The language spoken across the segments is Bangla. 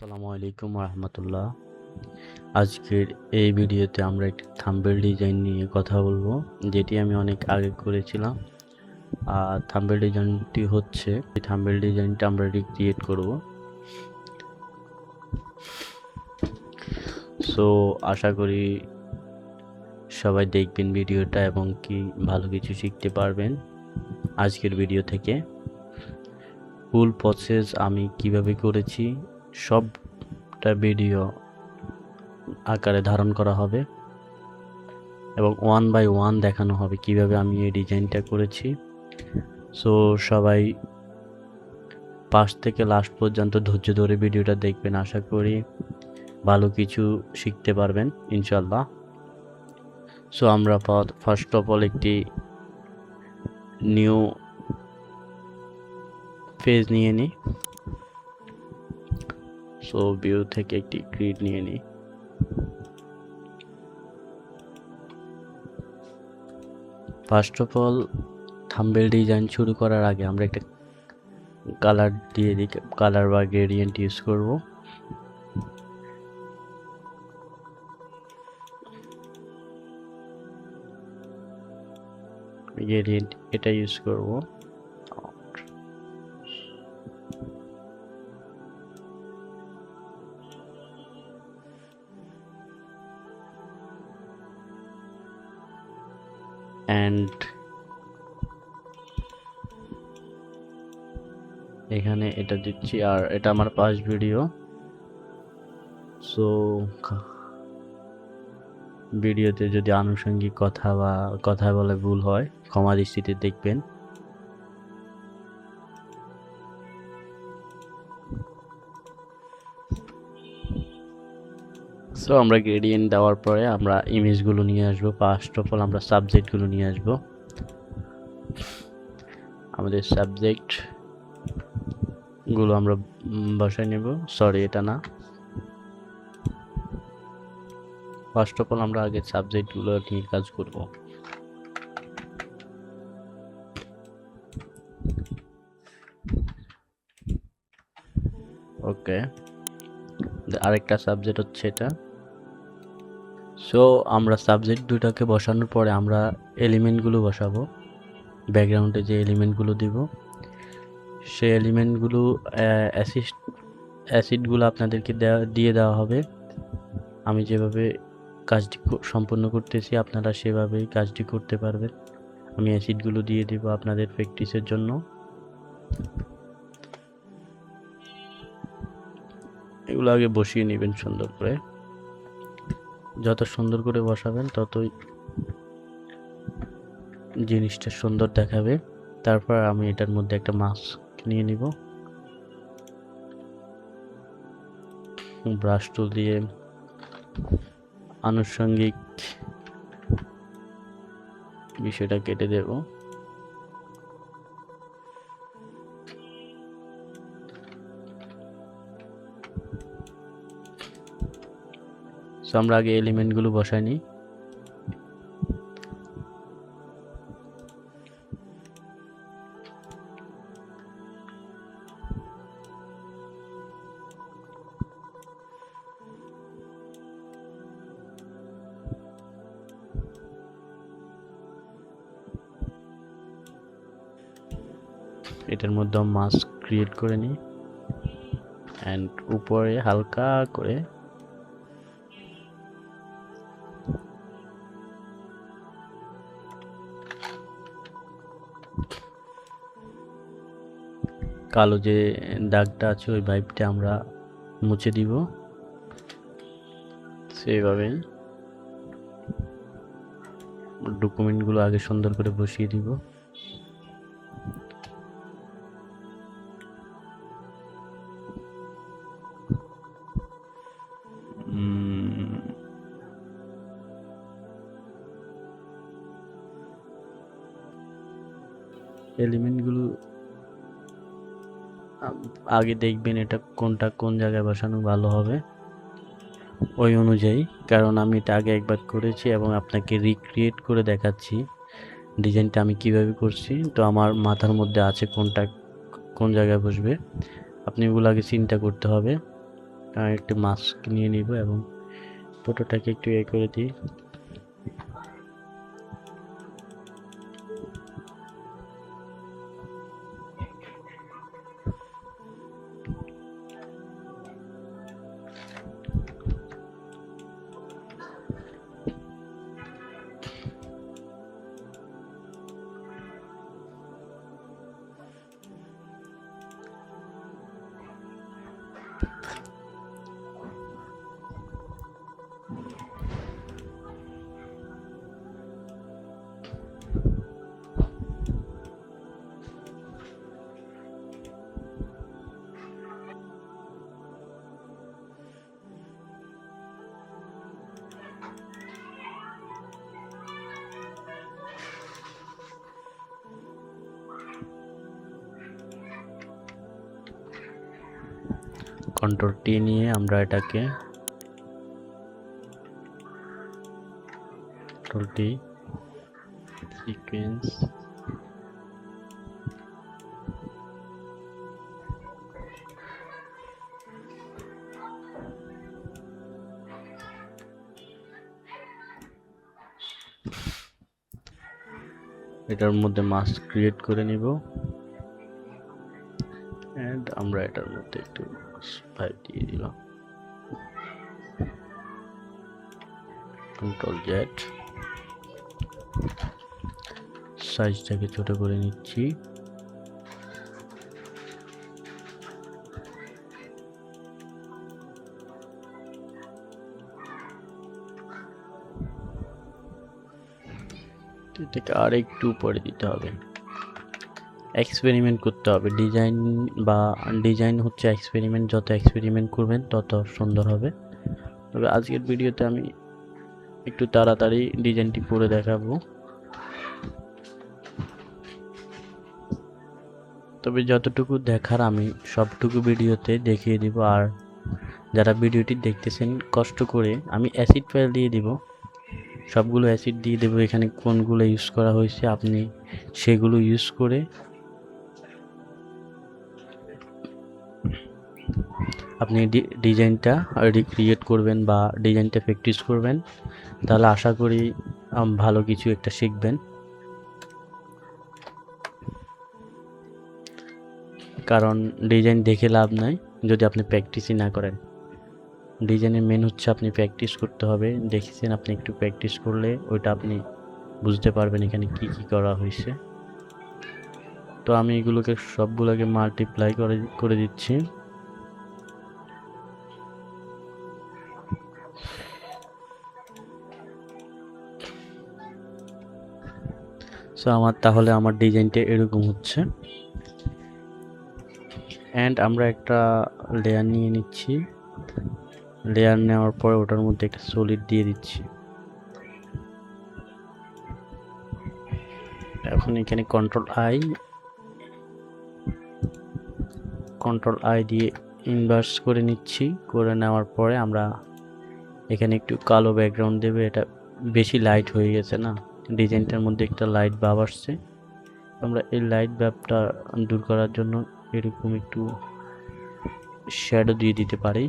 আসসালামু আলাইকুম রহমতুল্লাহ। আজকের এই ভিডিওতে আমরা একটি থাম্বনেল ডিজাইন নিয়ে কথা বলবো, যেটি আমি অনেক আগে করেছিলাম। আর থাম্বনেল ডিজাইনটি হচ্ছে, এই থাম্বনেল ডিজাইনটা আমরা রিক্রিয়েট করব। সো আশা করি সবাই দেখবেন ভিডিওটা এবং কি ভালো কিছু শিখতে পারবেন আজকের ভিডিও থেকে। ফুল প্রসেস আমি কিভাবে করেছি সবটা ভিডিও আকারে ধারণ করা হবে এবং ওয়ান বাই ওয়ান দেখানো হবে কিভাবে আমি এই ডিজাইনটা করেছি। সো সবাই ফার্স্ট থেকে লাস্ট পর্যন্ত ধৈর্য ধরে ভিডিওটা দেখবেন, আশা করি ভালো কিছু শিখতে পারবেন ইনশাল্লাহ। সো আমরা ফার্স্ট অফ অল একটি নিউ পেজ নিয়ে নিই। সো ভিউ থেকে একটি গ্রিড নিয়ে নিই। First of all thumbnail design শুরু করার আগে আমরা একটা কালার দিয়ে দিই, কালার বা গ্রেডিয়েন্ট ইউজ করব। গ্রেডিয়েন্ট এটা ইউজ করব। অ্যান্ড এখানে এটা দিচ্ছি, আর এটা আমার ফার্স্ট ভিডিও। সো ভিডিওতে যদি আনুষঙ্গিক কথা বলে ভুল হয় ক্ষমা দৃষ্টিতে দেখবেন। সো আমরা গ্রেডিয়েন্ট দেওয়ার পরে আমরা ইমেজগুলো নিয়ে আসবো। ফার্স্ট অফ অল আমরা সাবজেক্টগুলো নিয়ে আসবো। আমাদের সাবজেক্টগুলো আমরা বসায় নেব। সরি, এটা না। ফার্স্ট অফ অল আমরা আগে সাবজেক্টগুলো নিয়ে কাজ করব। ওকে, আরেকটা সাবজেক্ট হচ্ছে এটা। সো আমরা সাবজেক্ট দুটাকে বসানোর পরে আমরা এলিমেন্টগুলো বসাবো। ব্যাকগ্রাউন্ডে যে এলিমেন্টগুলো দিব সেই এলিমেন্টগুলো অ্যাসিডগুলো আপনাদেরকে দিয়ে দেওয়া হবে। আমি যেভাবে কাজটি সম্পূর্ণ করতেছি আপনারা সেভাবেই কাজটি করতে পারবেন। আমি অ্যাসিডগুলো দিয়ে দিব আপনাদের প্র্যাকটিসের জন্য। এগুলো আগে বসিয়ে নেবেন সুন্দর করে। যত সুন্দর করে বসাবেন ততই জিনিসটা সুন্দর দেখাবে। তারপর আমি এটার মধ্যে একটা মাস্ক নিয়ে নিব। ব্রাশ টুল দিয়ে আনুষঙ্গিক বিষয়টা কেটে দেব। সো আমরা আগে এলিমেন্টগুলো বসাই নিই। এটার মধ্যে মাস্ক ক্রিয়েট করে নিই অ্যান্ড উপরে হালকা করে কালো যে দাগটা আছে ওই ভাইবটা আমরা মুছে দিব। সেভাবেই ডকুমেন্টগুলো আগে সুন্দর করে বসিয়ে দিব। এলিমেন্টগুলো আগে দেখবেন এটা কোনটা কোন জায়গায় বসানো ভালো হবে ওই অনুযায়ী, কারণ আমি এটা আগে একবার করেছি এবং আপনাকে রিক্রিয়েট করে দেখাচ্ছি ডিজাইনটা আমি কিভাবে করছি। তো আমার মাথার মধ্যে আছে কোনটা কোন জায়গায় বসবে। আপনি ওগুলো আগে চিন্তা করতে হবে। একটি মাস্ক নিয়ে নিব এবং ফটোটাকে একটু করে দিই। কন্ট্রোল টি নিয়ে আমরা এটাকে কন্ট্রোল টি সিকোয়েন্স এটার মধ্যে মাস্ক ক্রিয়েট করে নিব এন্ড আমরা এটার মধ্যে একটু 5 দিয়ে দিলাম। কন্ট্রোল জেড সাইজটাকে ছোট করে নিচ্ছি। এটাকে আর একটু উপরে দিতে হবে। এক্সপেরিমেন্ট করতে হবে। ডিজাইন হচ্ছে এক্সপেরিমেন্ট, যত এক্সপেরিমেন্ট করবেন তত সুন্দর হবে। তবে আজকের ভিডিওতে আমি একটু তাড়াতাড়ি ডিজাইনটি করে দেখাবো। তবে যতটুকু দেখার আমি সবটুকু ভিডিওতে দেখিয়ে দিব। আর যারা ভিডিওটি দেখতেছেন কষ্ট করে, আমি অ্যাসিড ফাইল দিয়ে দিব, সবগুলো অ্যাসিড দিয়ে দেবো। এখানে কোনগুলো ইউজ করা হয়েছে আপনি সেগুলো ইউজ করে আপনি ডিজাইনটা রিক্রিয়েট করবেন বা ডিজাইনটা প্র্যাকটিস করবেন, তাহলে আশা করি ভালো কিছু একটা শিখবেন। কারণ ডিজাইন দেখে লাভ নাই যদি আপনি প্র্যাকটিসই না করেন। ডিজাইনের মেন হচ্ছে আপনি প্র্যাকটিস করতে হবে। দেখেছেন, আপনি একটু প্র্যাকটিস করলে ওইটা আপনি বুঝতে পারবেন এখানে কি কি করা হয়েছে। তো আমি এগুলোকে সবগুলোকে মাল্টিপ্লাই করে দিচ্ছি। সো তাহলে আমার ডিজাইনটা এরকম হচ্ছে। এন্ড আমরা একটা লেয়ার নিয়ে নিচ্ছি। লেয়ার নেওয়ার পরে ওটার মধ্যে একটা সলিড দিয়ে দিচ্ছি। এখন এখানে কন্ট্রোল আই দিয়ে ইনভার্স করে নিচ্ছি। করে নেওয়ার পরে আমরা এখানে একটু কালো ব্যাকগ্রাউন্ড দেবে। এটা বেশি লাইট হয়ে গেছে না, ডিজাইনটার মধ্যে একটা লাইট ভাব আসছে। আমরা এই লাইট ভাবটা দূর করার জন্য এরকম একটু শ্যাডো দিয়ে দিতে পারি।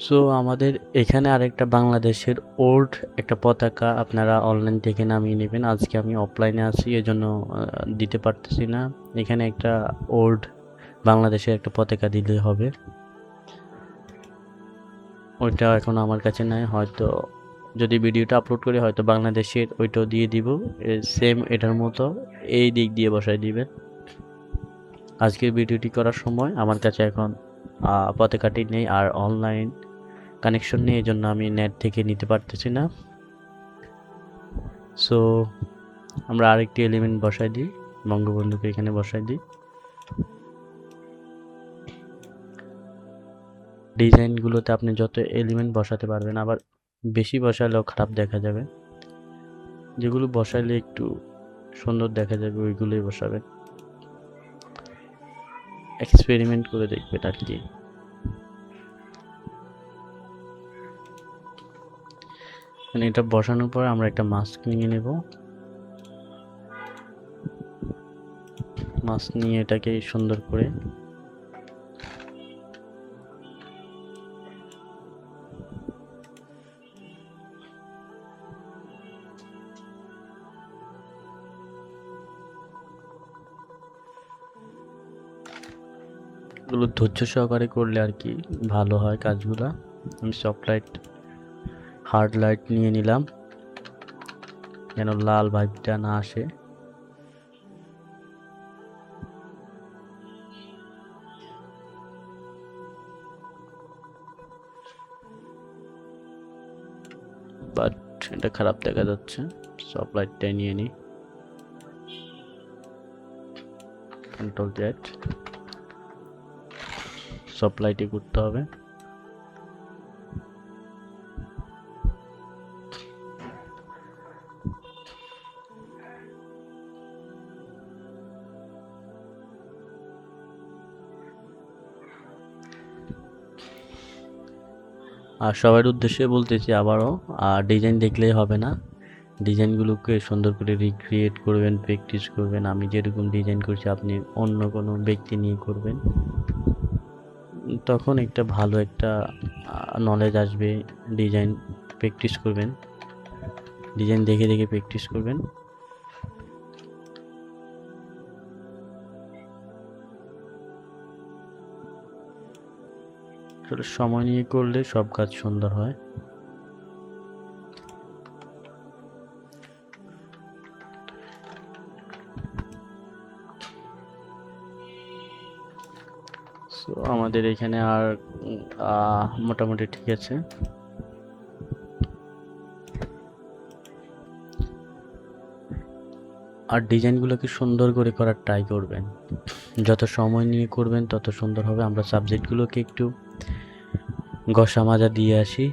সো আমাদের এখানে আরেকটা বাংলাদেশের ওল্ড একটা পতাকা আপনারা অনলাইন থেকে নামিয়ে নেবেন। আজকে আমি অফলাইনে আছি, এজন্য দিতে পারতেছি না। এখানে একটা ওল্ড বাংলাদেশের একটা পতাকা দিলে হবে। ওইটা এখন আমার কাছে নাই, হয়তো যদি ভিডিওটা আপলোড করি হয়তো বাংলাদেশের ওইটাও দিয়ে দিব। সেম এটার মতো এই দিক দিয়ে বসাই দিবেন। আজকের ভিডিওটি করার সময় আমার কাছে এখন পতাকাটি নেই। আর অনলাইন কানেকশন নেই, এই জন্য আমি নেট থেকে নিতে পারতেছি না। সো আমরা আরেকটি এলিমেন্ট বসাই দিই, বঙ্গবন্ধুকে এখানে বসাই দিই। ডিজাইনগুলোতে আপনি যত এলিমেন্ট বসাতে পারবেন, আবার বেশি বসালেও খারাপ দেখা যাবে। যেগুলো বসাইলে একটু সুন্দর দেখা যাবে ওইগুলোই বসাবেন, এক্সপেরিমেন্ট করে দেখবেন আর কি। এটা বসানোর পর আমরা একটা মাস্ক নিয়ে নেব, মাস্ক নিয়ে এটাকে সুন্দর করে এগুলো ধৈর্য সহকারে করলে আর কি ভালো হয় কাজগুলা। আমি সফট লাইট হার্ড লাইট নিয়ে নিলাম যেন লাল ভাইবটা না আসে। বাট এটা খারাপ দেখা যাচ্ছে, সফট লাইটটাই নিয়ে নিই, কন্ট্রোল জেড। সফট লাইটে করতে হবে। আর সবার উদ্দেশ্যে বলতেছি আবারও, ডিজাইন দেখলেই হবে না, ডিজাইনগুলোকে সুন্দর করে রিক্রিয়েট করবেন, প্র্যাকটিস করবেন। আমি যেরকম ডিজাইন করছি আপনি অন্য কোনো ব্যক্তি নিয়ে করবেন, তখন একটা ভালো একটা নলেজ আসবে। ডিজাইন প্র্যাকটিস করবেন, ডিজাইন দেখে দেখে প্র্যাকটিস করবেন। আসলে সময় নিয়ে করলে সব কাজ সুন্দর হয়। সো আমাদের এখানে আর মোটামুটি ঠিক আছে। আর ডিজাইনগুলোকে সুন্দর করে করার ট্রাই করবেন, যত সময় নিয়ে করবেন তত সুন্দর হবে। আমরা সাবজেক্টগুলোকে একটু ঘষা মাজা দিয়ে আসি।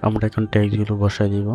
আমরা এখন ট্যাগগুলো বসাই দিব।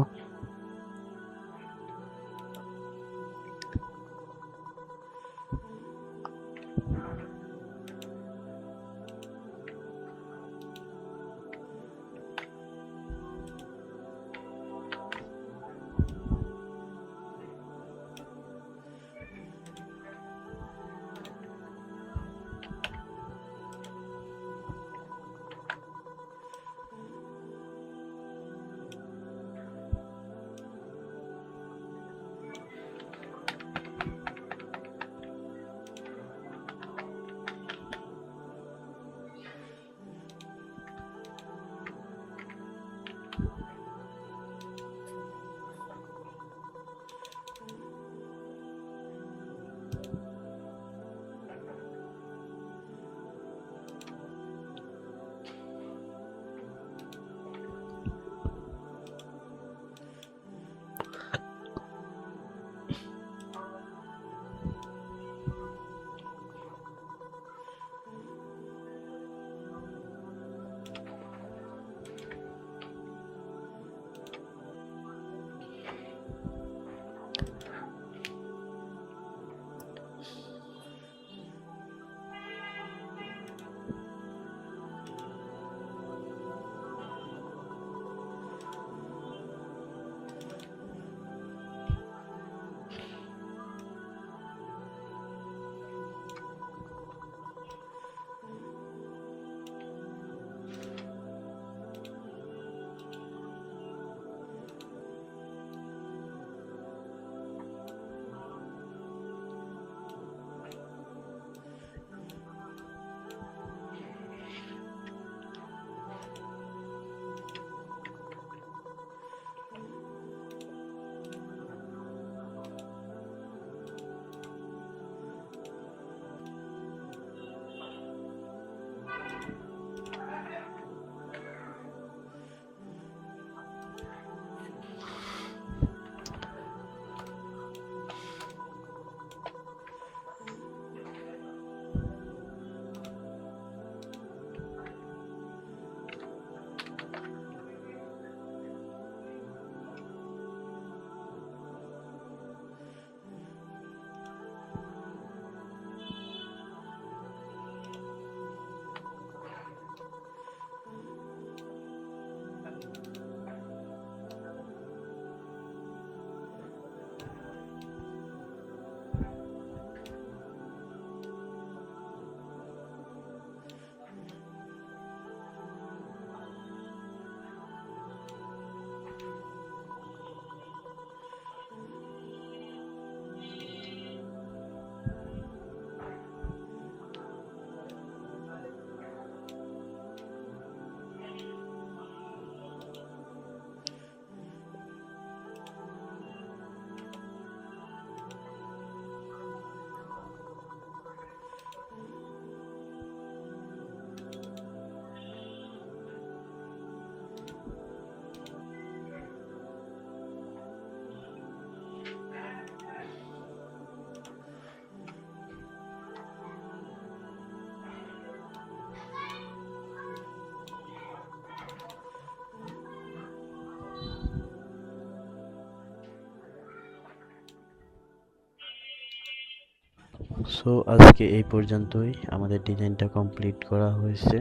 সো আজকে এই পর্যন্তই, আমাদের ডিজাইনটা কমপ্লিট করা হয়েছে।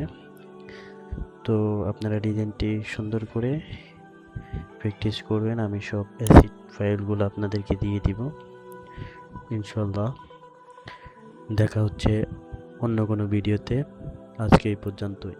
তো আপনারা ডিজাইনটি সুন্দর করে প্র্যাকটিস করবেন। আমি সব অ্যাসিড ফাইলগুলো আপনাদেরকে দিয়ে দিব ইনশাল্লাহ। দেখা হচ্ছে অন্য কোনো ভিডিওতে। আজকে এই পর্যন্তই।